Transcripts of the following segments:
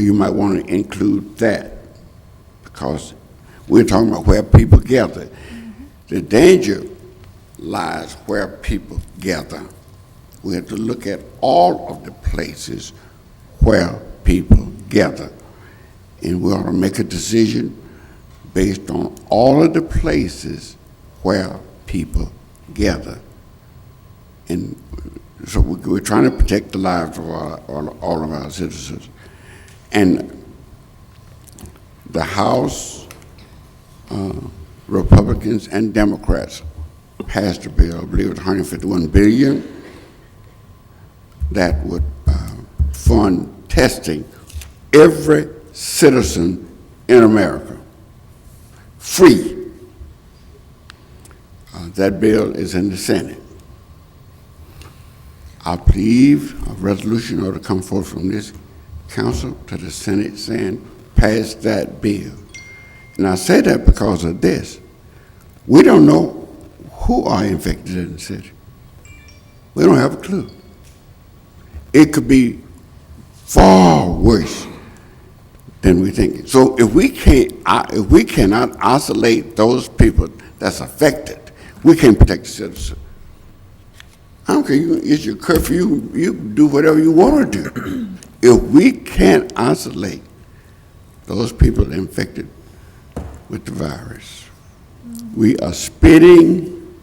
you might want to include that, because we're talking about where people gather. The danger lies where people gather. We have to look at all of the places where people gather, and we ought to make a decision based on all of the places where people gather. And so we're trying to protect the lives of all of our citizens. And the House, Republicans and Democrats passed a bill, I believe it was $151 billion, that would fund testing every citizen in America, free. That bill is in the Senate. I believe a resolution ought to come forth from this council to the Senate saying, pass that bill. And I say that because of this. We don't know who are infected in the city. We don't have a clue. It could be far worse than we think. So if we cannot isolate those people that's affected, we can't protect the citizens. I don't care, it's your curfew, you do whatever you want to do. If we can't isolate those people infected with the virus, we are spitting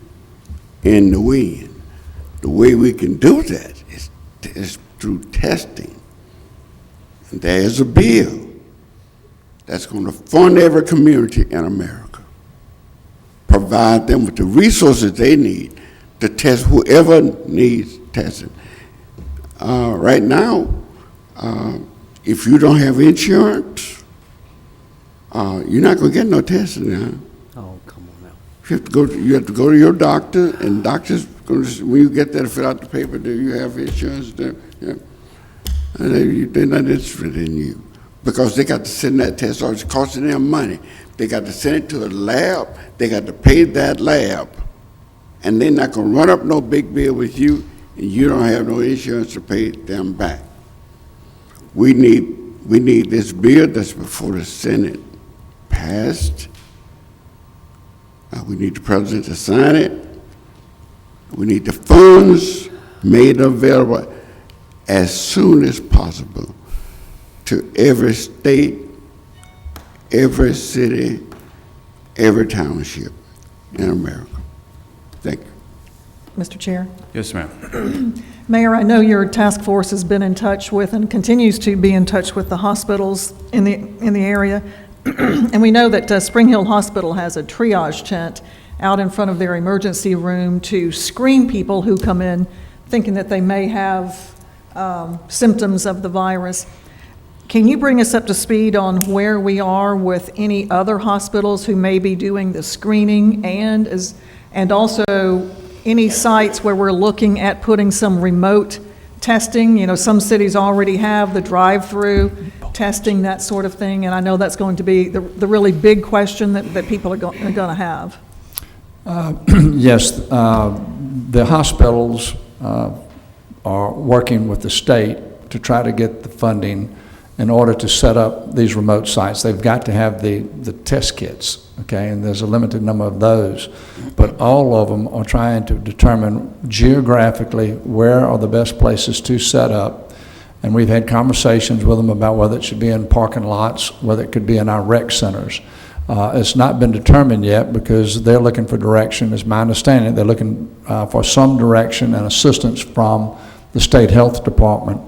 in the wind. The way we can do that is through testing. And there's a bill that's going to fund every community in America, provide them with the resources they need to test whoever needs testing. Right now, if you don't have insurance, you're not going to get no testing now. Oh, come on now. You have to go to your doctor, and doctors going to, when you get there to fill out the paper, do you have insurance? Yeah. And they're not interested in you because they got to send that test off. It's costing them money. They got to send it to a lab. They got to pay that lab, and they're not going to run up no big bill with you, and you don't have no insurance to pay them back. We need this bill that's before the Senate passed. We need the president to sign it. We need the funds made available as soon as possible to every state, every city, every township in America. Thank you. Mr. Chair. Yes, ma'am. Mayor, I know your task force has been in touch with and continues to be in touch with the hospitals in the area. And we know that Spring Hill Hospital has a triage tent out in front of their emergency room to screen people who come in thinking that they may have symptoms of the virus. Can you bring us up to speed on where we are with any other hospitals who may be doing the screening, and also any sites where we're looking at putting some remote testing? You know, some cities already have the drive-through testing, that sort of thing, and I know that's going to be the really big question that people are going to have. Yes, the hospitals are working with the state to try to get the funding in order to set up these remote sites. They've got to have the test kits, okay, and there's a limited number of those. But all of them are trying to determine geographically where are the best places to set up. And we've had conversations with them about whether it should be in parking lots, whether it could be in our rec centers. It's not been determined yet because they're looking for direction, is my understanding. They're looking for some direction and assistance from the state health department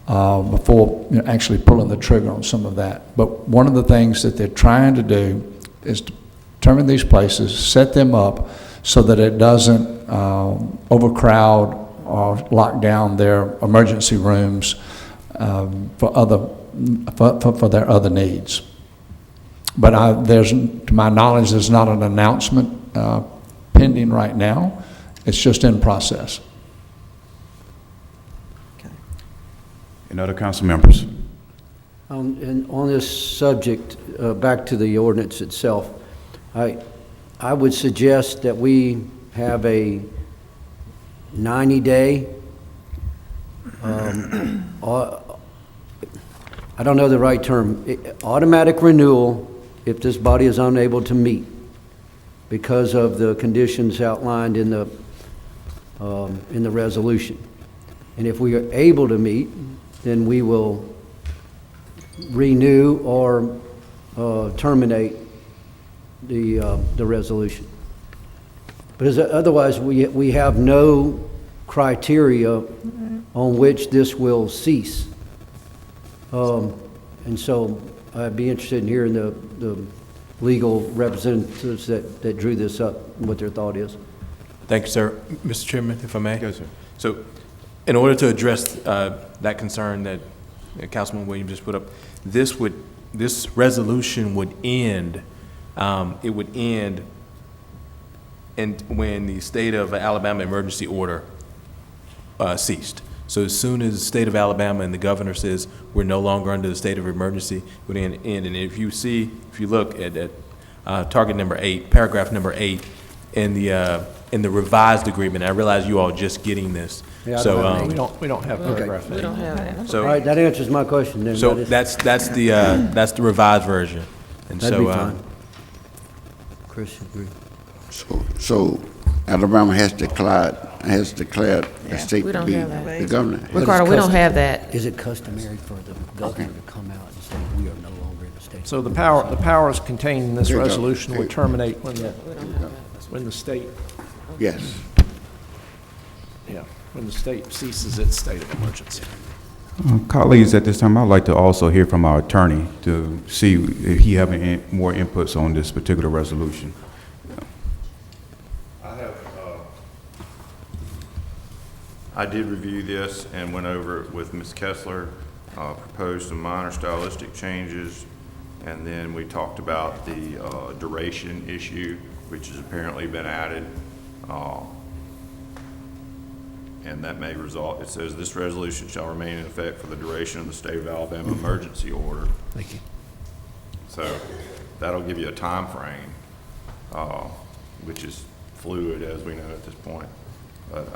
before actually pulling the trigger on some of that. But one of the things that they're trying to do is to determine these places, set them up so that it doesn't overcrowd or lock down their emergency rooms for their other needs. But to my knowledge, there's not an announcement pending right now. It's just in process. And other council members? And on this subject, back to the ordinance itself, I would suggest that we have a 90-day I don't know the right term, automatic renewal if this body is unable to meet because of the conditions outlined in the resolution. And if we are able to meet, then we will renew or terminate the resolution. But otherwise, we have no criteria on which this will cease. And so I'd be interested in hearing the legal representatives that drew this up, what their thought is. Thank you, sir. Mr. Chairman, if I may? Yes, sir. So, in order to address that concern that Councilman Williams just put up, this resolution would end, it would end when the state of Alabama emergency order ceased. So as soon as the state of Alabama and the governor says we're no longer under the state of emergency, it would end. And if you look at target number 8, paragraph number 8 in the revised agreement, I realize you all are just getting this. Yeah, I So, don't have any. We don't have paragraph We don't have that. so All right, that answers my question then. So That is- that's the revised version, and That'd so be fine. Chris, agree. So Alabama has declared the state We to don't be have that. the governor. Ricardo, we don't have that. Is it customary for the governor to come out and say, we are no longer in the state? So the powers contained in this Here you go. resolution would terminate when We don't have that. the state, Yes. when the state ceases its state of emergency. Colleagues, at this time, I'd like to also hear from our attorney to see if he have any more inputs on this particular resolution. I did review this and went over it with Ms. Kessler, proposed some minor stylistic changes, and then we talked about the duration issue, which has apparently been added. And that may result, it says, this resolution shall remain in effect for the duration of the state of Alabama emergency order. Thank you. So that'll give you a time frame, which is fluid, as we know at this point. But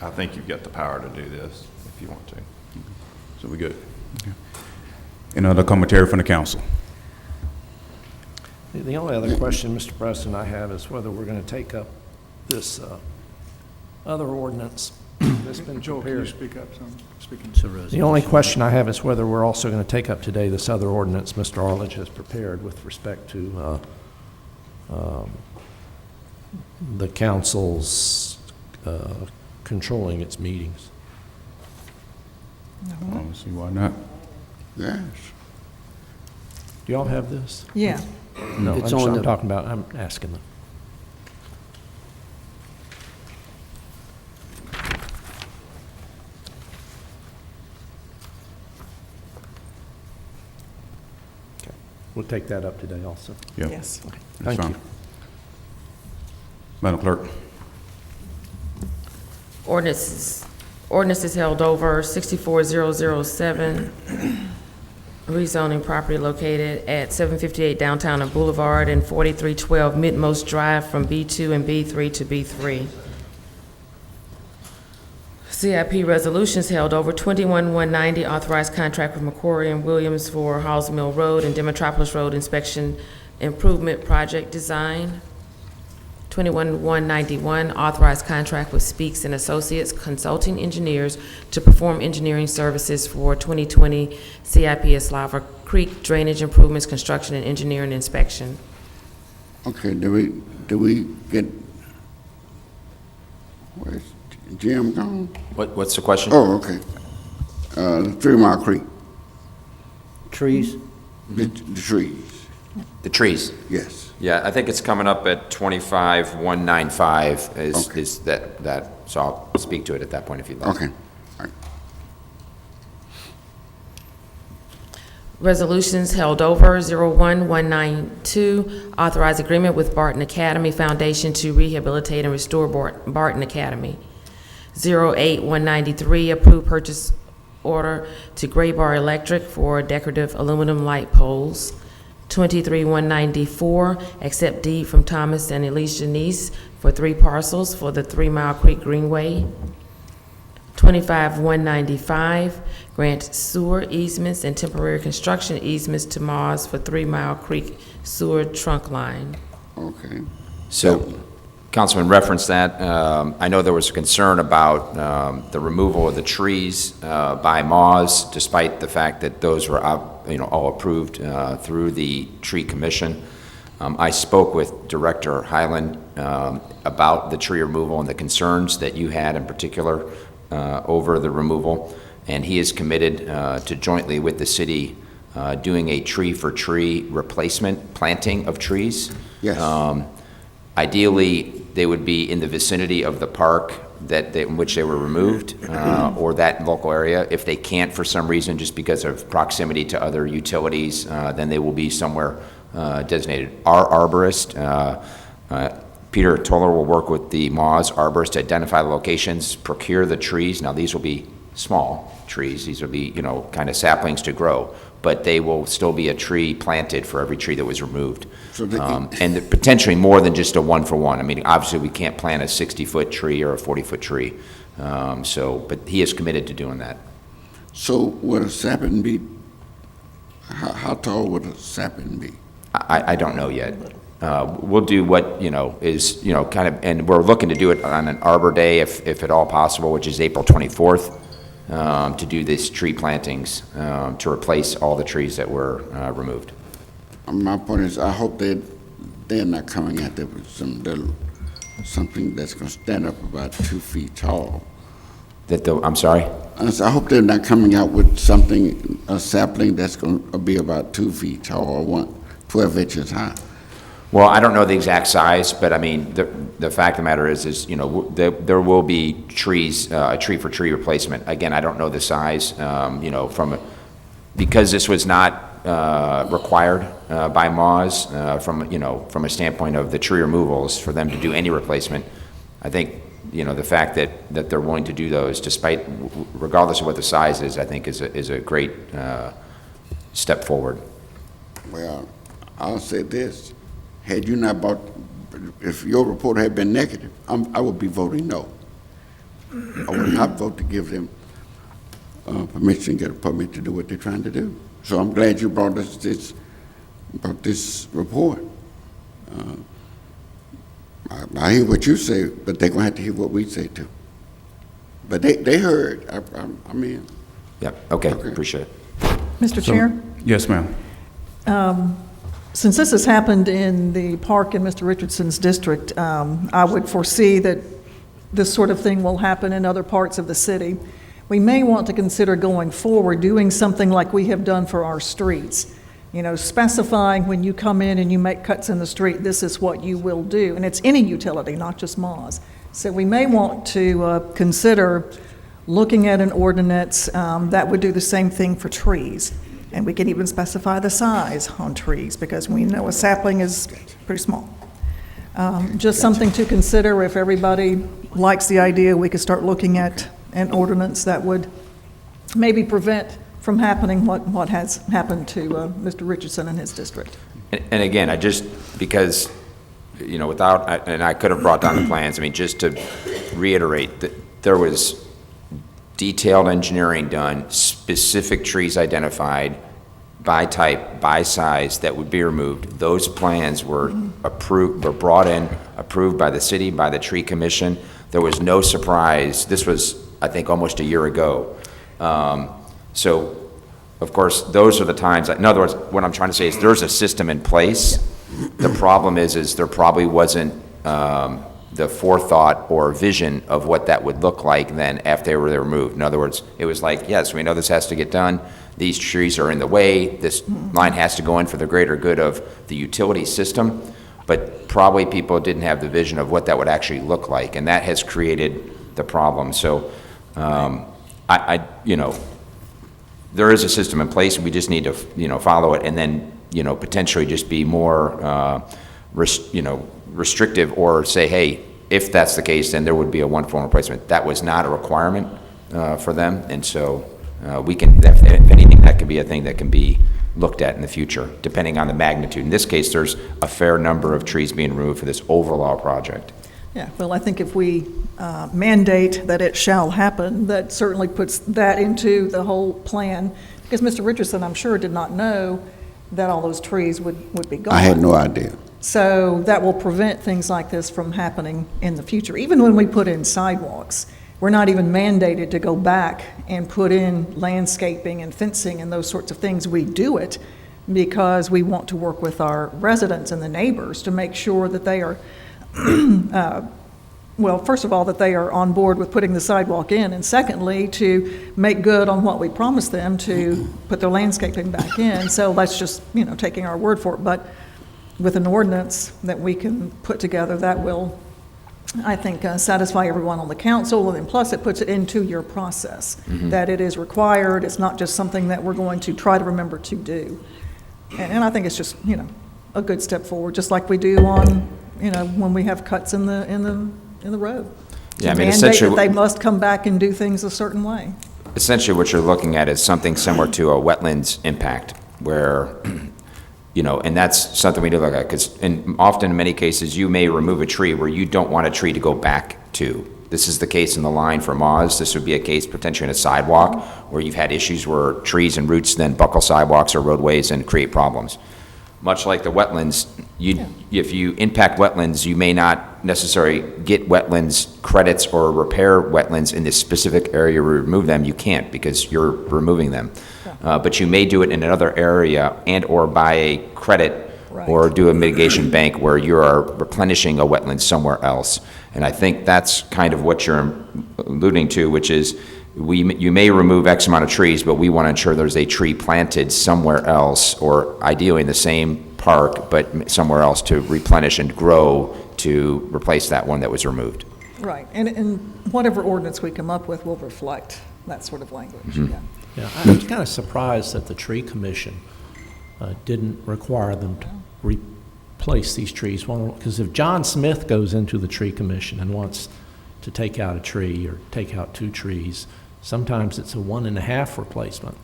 I think you've got the power to do this if you want to. So we good? Okay. Any other commentary from the council? The only other question, Mr. President, I have is whether we're going to take up this other ordinance that's been prepared. The only question I have is whether we're also going to take up today this other ordinance Mr. Arledge has prepared with respect to the council's controlling its meetings. I don't see why not. Yes. Do y'all have this? Yeah. No, It's I'm on the- talking about, I'm asking them. Okay, we'll take that up today also. Yeah, Yes. that's Thank fine. you. Madam Clerk. Ordinance is held over 64007, rezoning property located at 758 Downtown and Boulevard and 4312 Midmost Drive from B2 and B3 to B3. CIP resolutions held over 21190, authorized contract with McQuarrie and Williams for Halls Mill Road and Demetropolis Road inspection improvement project design. 21191, authorized contract with Speaks and Associates Consulting Engineers to perform engineering services for 2020 CIP Slava Creek drainage improvements, construction, and engineering inspection. Okay, do we get, where's Jim gone? What's the question? Oh, okay. 3 Mile Creek, Trees? the trees, The trees. yes. Yeah, I think it's coming up at 25,195 Okay. is that, so I'll speak to it at that point if you'd like. Okay. All right. Resolutions held over 01192, authorized agreement with Barton Academy Foundation to rehabilitate and restore Barton Academy. 08193, approved purchase order to Gray Bar Electric for decorative aluminum light poles. 23194, accept deed from Thomas and Elise Janice for 3 parcels for the 3 Mile Creek Greenway. 25-195, grant sewer easements and temporary construction easements to Mars for 3 Mile Creek sewer trunk line. Okay. So, Councilman referenced that. I know there was a concern about the removal of the trees by Moz, despite the fact that those were all approved through the Tree Commission. I spoke with Director Highland about the tree removal and the concerns that you had in particular over the removal, and he is committed to jointly with the city doing a tree-for-tree replacement planting of trees. Yes. Ideally, they would be in the vicinity of the park in which they were removed, or that local area. If they can't for some reason, just because of proximity to other utilities, then they will be somewhere designated. Our arborist, Peter Toller, will work with the Moz arborist to identify the locations, procure the trees. Now, these will be small trees. These will be, kind of saplings to grow, but they will still be a tree planted for every tree that was removed. So and potentially more than just a one-for-one. I mean, obviously, we can't plant a 60-foot tree or a 40-foot tree. But he is committed to doing that. So would a sapling be, how tall would a sapling be? I don't know yet. We'll do what, is, kind of, and we're looking to do it on an Arbor Day, if at all possible, which is April 24th, to do these tree plantings, to replace all the trees that were removed. My point is, I hope they're not coming out there with something that's going to stand up about 2 feet tall. I'm sorry? I hope they're not coming out with something, a sapling that's going to be about 2 feet tall or 12 inches high. Well, I don't know the exact size, but I mean, the fact of the matter is there will be trees, a tree-for-tree replacement. Again, I don't know the size, because this was not required by Moz from a standpoint of the tree removals for them to do any replacement. I think, the fact that they're willing to do those, regardless of what the size is, I think is a great step forward. Well, I'll say this. Had you not if your report had been negative, I would be voting no. I would not vote to give them permission, get a permit to do what they're trying to do. So I'm glad you brought this report. I hear what you say, but they're going to have to hear what we say too. But they heard. I mean. Yeah. Okay. Appreciate it. Mr. Chair? Yes, ma'am. Since this has happened in the park in Mr. Richardson's district, I would foresee that this sort of thing will happen in other parts of the city. We may want to consider going forward doing something like we have done for our streets. Specifying when you come in and you make cuts in the street, this is what you will do. And it's any utility, not just Moz. So we may want to consider looking at an ordinance that would do the same thing for trees. And we can even specify the size on trees, because we know a sapling is pretty small. Just something to consider. If everybody likes the idea, we could start looking at an ordinance that would maybe prevent from happening what has happened to Mr. Richardson and his district. And again, because, and I could have brought down the plans, just to reiterate that there was detailed engineering done, specific trees identified by type, by size that would be removed. Those plans were brought in, approved by the city, by the Tree Commission. There was no surprise. This was, I think, almost a year ago. So, of course, those are the times. In other words, what I'm trying to say is there's a system in place. The problem is there probably wasn't the forethought or vision of what that would look like then after they were removed. In other words, it was like, yes, we know this has to get done. These trees are in the way. This line has to go in for the greater good of the utility system. But probably people didn't have the vision of what that would actually look like, and that has created the problem. So, there is a system in place, and we just need to, follow it, and then, potentially just be more, restrictive, or say, hey, if that's the case, then there would be a one-form replacement. That was not a requirement for them, and so we can, if anything, that could be a thing that can be looked at in the future, depending on the magnitude. In this case, there's a fair number of trees being removed for this overall project. Yeah, well, I think if we mandate that it shall happen, that certainly puts that into the whole plan. Because Mr. Richardson, I'm sure, did not know that all those trees would be gone. I had no idea. So that will prevent things like this from happening in the future. Even when we put in sidewalks, we're not even mandated to go back and put in landscaping and fencing and those sorts of things. We do it because we want to work with our residents and the neighbors to make sure that they are, well, first of all, that they are on board with putting the sidewalk in, and secondly, to make good on what we promised them to put their landscaping back in. So that's just, taking our word for it. But with an ordinance that we can put together, that will, I think, satisfy everyone on the council, and then plus it puts it into your process, that it is required. It's not just something that we're going to try to remember to do. And I think it's just, a good step forward, just like we do on, when we have cuts in the road. Yeah, I To mean, mandate essentially, that they must come back and do things a certain way. essentially what you're looking at is something similar to a wetlands impact, where, and that's something we do look at, because often in many cases, you may remove a tree where you don't want a tree to go back to. This is the case in the line for Moz. This would be a case potentially in a sidewalk, where you've had issues where trees and roots then buckle sidewalks or roadways and create problems. Much like the wetlands, if you impact wetlands, you may not necessarily get wetlands credits or repair wetlands in this specific area, remove them. You can't, because you're removing them. But you may do it in another area and/or buy a credit or do a mitigation bank where you are replenishing a wetland somewhere else. And I think that's kind of what you're alluding to, which is you may remove X amount of trees, but we want to ensure there's a tree planted somewhere else, or ideally in the same park, but somewhere else to replenish and grow to replace that one that was removed. Right, and whatever ordinance we come up with will reflect that sort of language, Yeah, I was kind of surprised that the tree commission didn't require them to replace these trees. Because if John Smith goes into the tree commission and wants to take out a tree or take out 2 trees, sometimes it's a 1.5 replacement.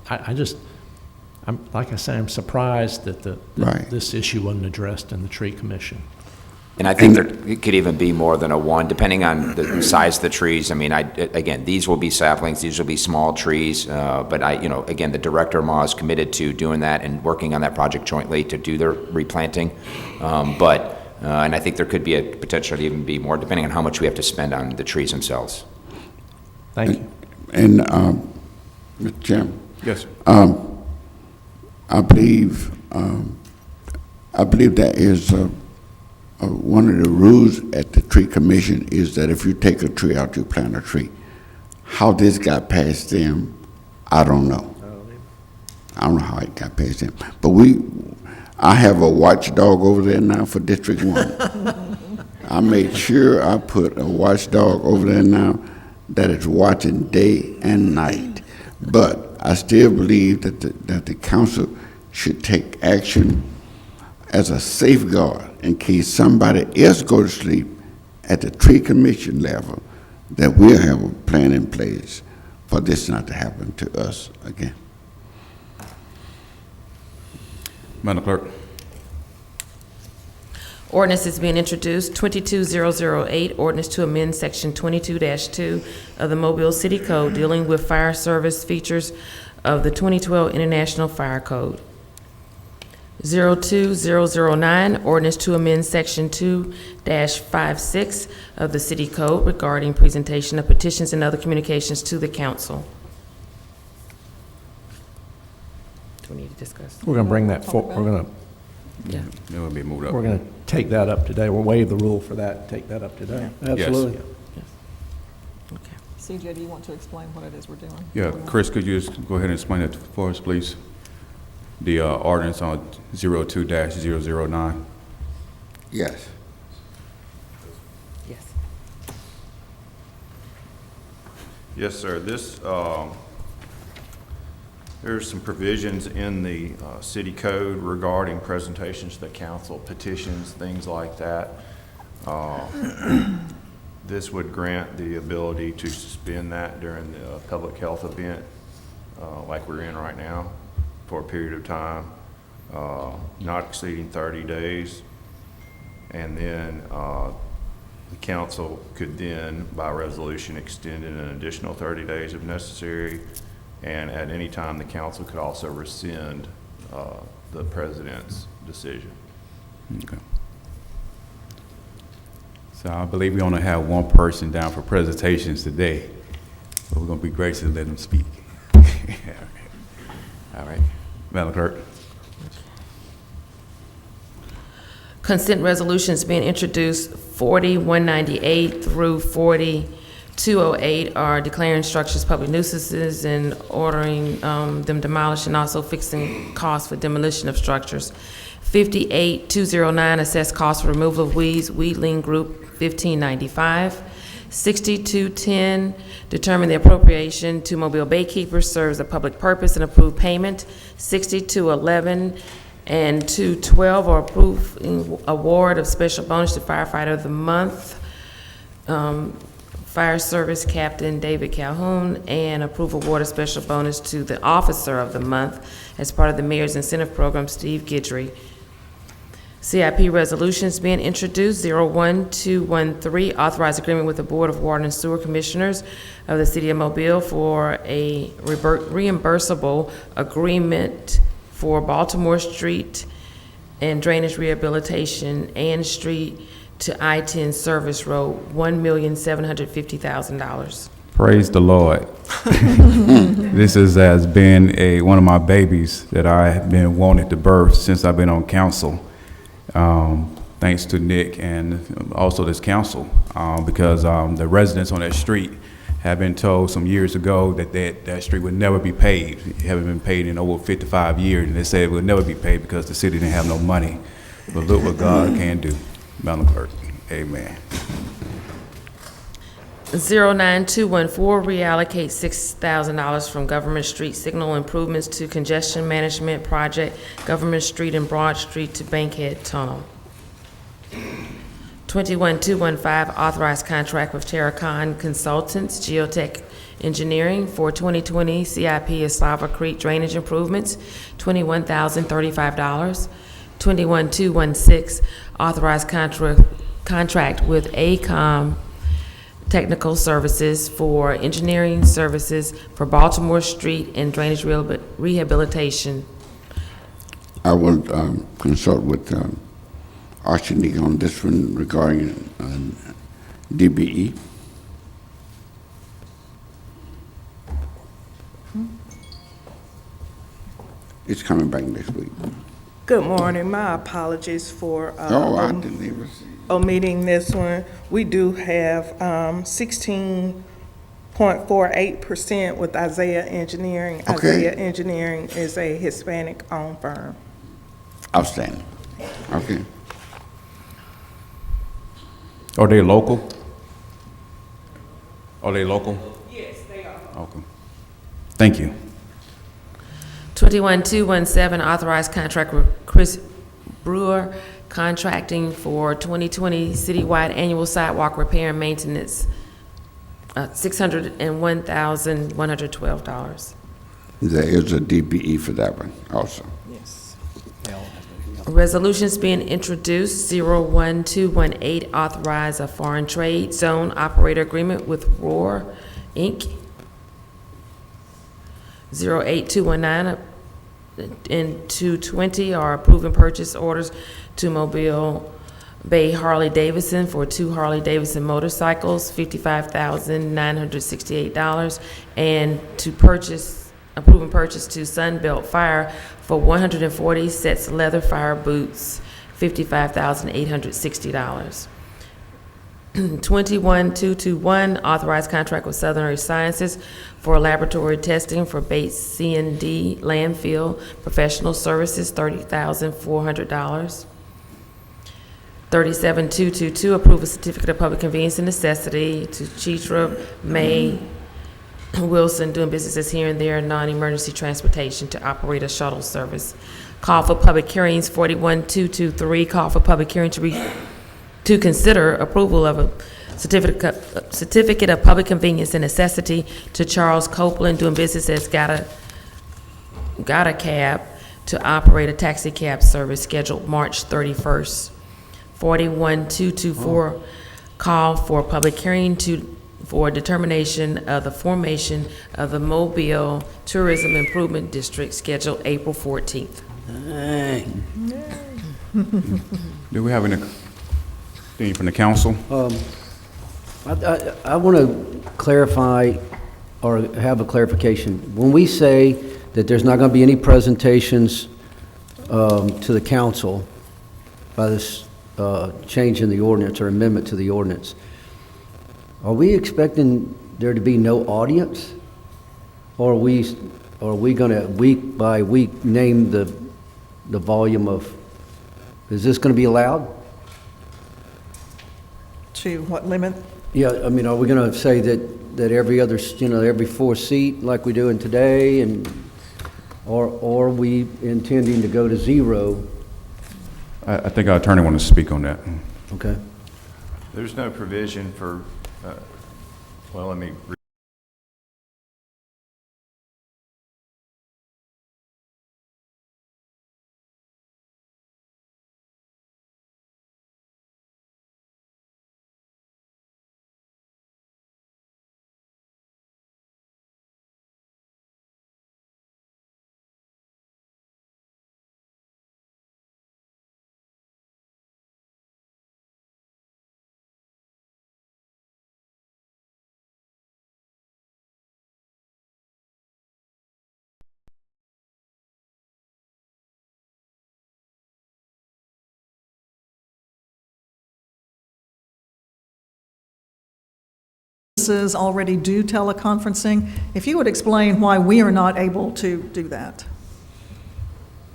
Like I say, I'm surprised that this issue wasn't addressed in the tree commission. And I think it could even be more than a 1, depending on the size of the trees. I mean, again, these will be saplings, these will be small trees, but again, the director of MAW is committed to doing that and working on that project jointly to do their replanting. And I think there could be a potential to even be more, depending on how much we have to spend on the trees themselves. Thank you. And, Mr. Chairman, Yes. I believe that is one of the rules at the tree commission is that if you take a tree out, you plant a tree. How this got past them, I don't know. I don't know how it got past them. But I have a watchdog over there now for District 1. I made sure I put a watchdog over there now that is watching day and night. But I still believe that the council should take action as a safeguard in case somebody else go to sleep at the tree commission level, that we'll have a plan in place for this not to happen to us again. Madam Clerk. Ordinance is being introduced, 22008, ordinance to amend section 22-2 of the Mobile City Code dealing with fire service features of the 2012 International Fire Code. 02009, ordinance to amend section 2-56 of the City Code regarding presentation of petitions and other communications to the council. Do we need to discuss? We're going to bring that forward. We're going It will be moved up. to take that up today. We'll waive the rule for that, take that up today. Absolutely. Okay. CJ, do you want to explain what it is we're doing? Yeah, Chris, could you just go ahead and explain it for us, please? The ordinance on 02-009. Yes. Yes. Yes, sir. There's some provisions in the city code regarding presentations to the council, petitions, things like that. This would grant the ability to suspend that during the public health event like we're in right now for a period of time, not exceeding 30 days. And then The council could then, by resolution, extend it an additional 30 days if necessary, and at any time, the council could also rescind the president's decision. Okay. So I believe we only have one person down for presentations today, but we're going to be gracious and let them speak. All right. Madam Clerk. Consent resolutions being introduced, 40-198 through 40-208 are declaring structures public nuisances and ordering them demolished, and also fixing costs for demolition of structures. 58-209 assess cost for removal of weeds, Weedling Group, $15.95. 6210 determine the appropriation to Mobile Baykeepers serves a public purpose and approve payment. 6211 and 212 are approving award of special bonus to firefighter of the month, Fire Service Captain David Calhoun, and approve award of special bonus to the officer of the month as part of the Mayor's Incentive Program, Steve Guidry. CIP resolutions being introduced, 01213, authorize agreement with the Board of Water and Sewer Commissioners of the City of Mobile for a reimbursable agreement for Baltimore Street and drainage rehabilitation and street to I-10 Service Road, $1,750,000. Praise the Lord. This has been one of my babies that I have been wanting to birth since I've been on council. Thanks to Nick and also this council, because the residents on that street have been told some years ago that that street would never be paved. It haven't been paid in over 55 years, and they said it would never be paid because the city didn't have no money. But look what God can do. Madam Clerk, amen. 09214, reallocate $6,000 from Government Street signal improvements to congestion management project, Government Street and Broad Street to Bankhead Tunnel. 21215, authorized contract with Terracon Consultants, Geotech Engineering for 2020 CIP Eslava Creek drainage improvements, $21,035. 21216, authorized contract with ACOM Technical Services for engineering services for Baltimore Street and drainage rehabilitation. I will consult with Archie on this one regarding DBE. It's coming back next week. Good morning. My apologies for I didn't even see. omitting this one. We do have 16.48% with Isaiah Engineering. Okay. Isaiah Engineering is a Hispanic-owned firm. Outstanding. Okay. Are they local? Are they local? Yes, they are. Okay. Thank you. 21217, authorized contract with Chris Brewer Contracting for 2020 citywide annual sidewalk repair and maintenance, $601,112. There is a DBE for that one also. Yes. Resolutions being introduced, 01218, authorize a foreign trade zone operator agreement with Roar, Inc. 08219 and 220 are approving purchase orders to Mobile Bay Harley-Davidson for 2 Harley-Davidson motorcycles, $55,968, and to approving purchase to Sunbelt Fire for 140 sets of leather fire boots, $55,860. 21221, authorized contract with Southern Earth Sciences for laboratory testing for Bates C&D landfill professional services, $30,400. 37222, approve a certificate of public convenience and necessity to Chitra May Wilson, doing businesses here and there, non-emergency transportation to operate a shuttle service. Call for public hearings, 41223, call for public hearing to consider approval of a certificate of public convenience and necessity to Charles Copeland, doing business as Got a Cab, to operate a taxi cab service scheduled March 31st. 41224, call for a public hearing for determination of the formation of the Mobile Tourism Improvement District scheduled April 14th. Hey. Do we have anything from the council? I want to clarify or have a clarification. When we say that there's not going to be any presentations to the council by this change in the ordinance or amendment to the ordinance, are we expecting there to be no audience? Or are we going to, week by week, name the volume of, is this going to be allowed? To what limit? Yeah, I mean, are we going to say that every other, every 4 seat like we do in today, or are we intending to go to 0? I think our attorney wants to speak on that. Okay. There's no provision for, well, let me Businesses already do teleconferencing. If you would explain why we are not able to do that.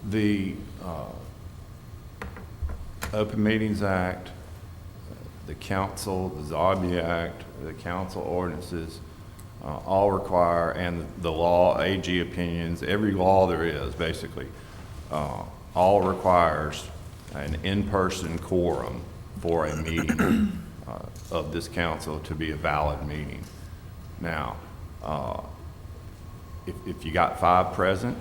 The Open Meetings Act, the council, the Zobby Act, the council ordinances, all require, and the law, AG opinions, every law there is, basically, all requires an in-person quorum for a meeting of this council to be a valid meeting. Now, if you got 5 present,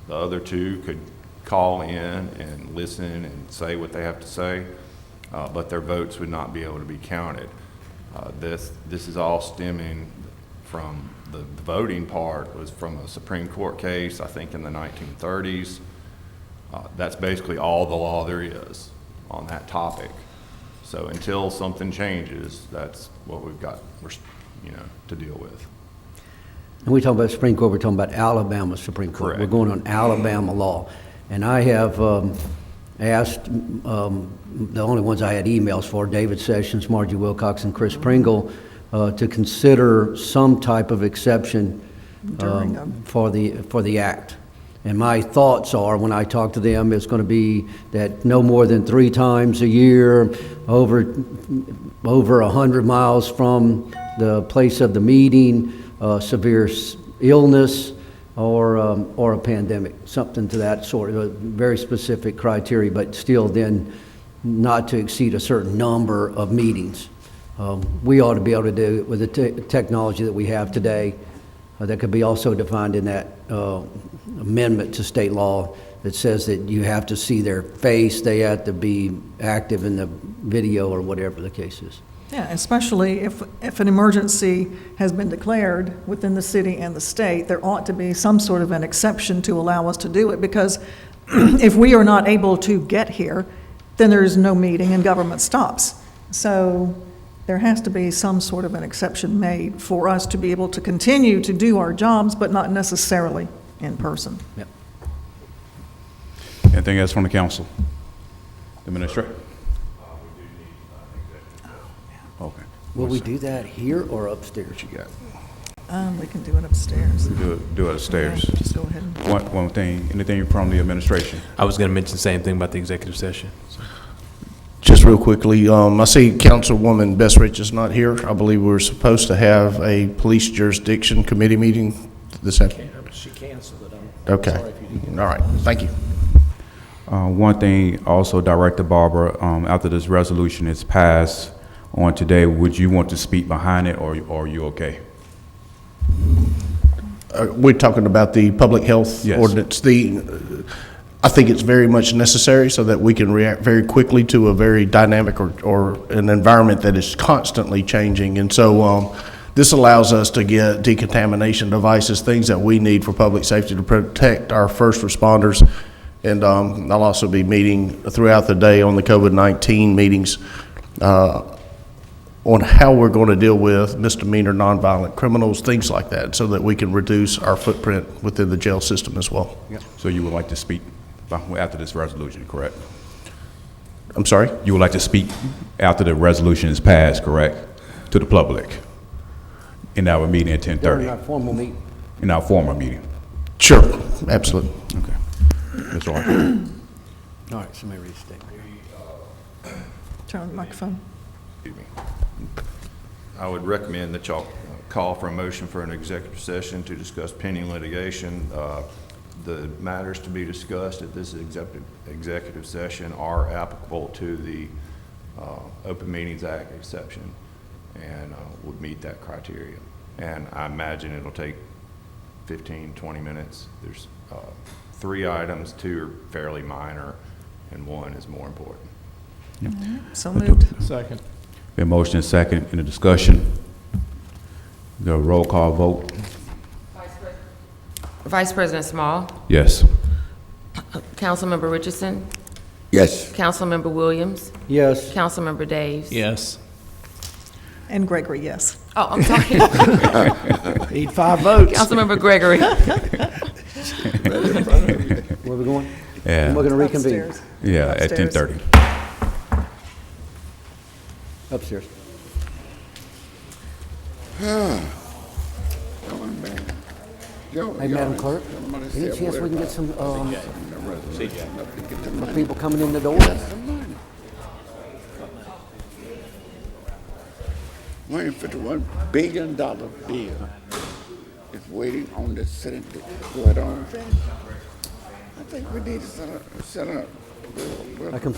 the other 2 could call in and listen and say what they have to say, but their votes would not be able to be counted. This is all stemming from the voting part was from a Supreme Court case, I think in the 1930s. That's basically all the law there is on that topic. So until something changes, that's what we've got, to deal with. And we talk about Supreme Court, we're talking about Alabama Supreme Court. Correct. We're going on Alabama law. And I have asked, the only ones I had emails for, David Sessions, Margie Wilcox, and Chris Pringle, to consider some type of exception for the act. And my thoughts are, when I talk to them, it's going to be that no more than 3 times a year, over 100 miles from the place of the meeting, severe illness, or a pandemic, something to that sort, a very specific criteria, but still then not to exceed a certain number of meetings. We ought to be able to do it with the technology that we have today. That could be also defined in that amendment to state law that says that you have to see their face, they have to be active in the video or whatever the case is. Yeah, especially if an emergency has been declared within the city and the state, there ought to be some sort of an exception to allow us to do it, because if we are not able to get here, then there is no meeting and government stops. So there has to be some sort of an exception made for us to be able to continue to do our jobs, but not necessarily in person. Yep. Anything else from the council? Administrator? Okay. Will we do that here or upstairs? You got? We can do it upstairs. Do it upstairs. Yeah, just go ahead. One thing, anything from the administration? I was going to mention the same thing about the executive session. Just real quickly, I see Councilwoman Bessrich is not here. I believe we're supposed to have a police jurisdiction committee meeting this afternoon. She canceled it. Okay. All right. Thank you. One thing also, Director Barber, after this resolution is passed on today, would you want to speak behind it, or are you okay? We're talking about the public health Yes. ordinance. I think it's very much necessary so that we can react very quickly to a very dynamic or an environment that is constantly changing. And so this allows us to get decontamination devices, things that we need for public safety to protect our first responders. And I'll also be meeting throughout the day on the COVID-19 meetings on how we're going to deal with misdemeanor nonviolent criminals, things like that, so that we can reduce our footprint within the jail system as well. So you would like to speak after this resolution, correct? I'm sorry? You would like to speak after the resolution is passed, correct? To the public? In our meeting at 10:30? During our formal meeting. In our formal meeting? Sure, absolutely. Okay. Mr. Arthur? All right, somebody read the statement. Turn on the microphone. I would recommend that y'all call for a motion for an executive session to discuss pending litigation. The matters to be discussed at this executive session are applicable to the Open Meetings Act exception and would meet that criteria. And I imagine it'll take 15, 20 minutes. There's 3 items, 2 are fairly minor, and 1 is more important. So moved. Second. Been motion and second in the discussion. The roll call vote? Vice President Small, Yes. Councilmember Richardson, Yes. Councilmember Williams, Yes. Councilmember Daves. Yes. And Gregory, yes. Oh, I'm sorry. Need 5 votes. Councilmember Gregory. Where are we going? Yeah. We're going to reconvene. Upstairs. Yeah, at Upstairs. 10:30. Upstairs. Hey, Madam Clerk, any chance we can get some people coming in the door? $151 billion bill is waiting on the Senate to go it on. I think we need to set up. I completely